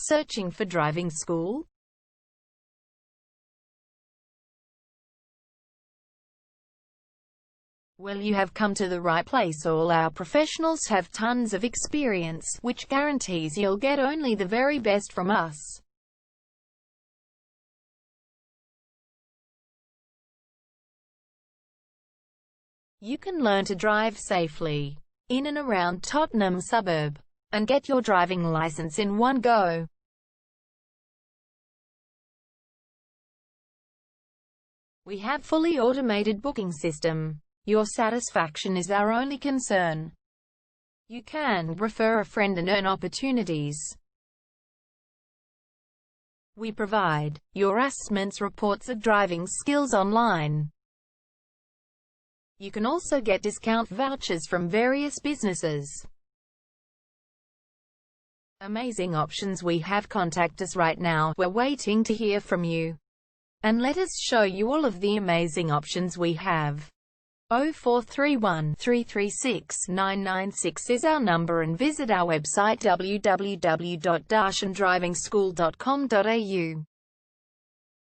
Searching for driving school? Well, you have come to the right place. All our professionals have tons of experience, which guarantees you'll get only the very best from us. You can learn to drive safely in and around Tottenham suburb and get your driving license in one go. We have fully automated booking system. Your satisfaction is our only concern. You can refer a friend and earn opportunities. We provide your assessments reports of driving skills online. You can also get discount vouchers from various businesses. Amazing options we have. Contact us right now. We're waiting to hear from you. And let us show you all of the amazing options we have. 0431 336 996 is our number, and visit our website www.darshandrivingschool.com.au.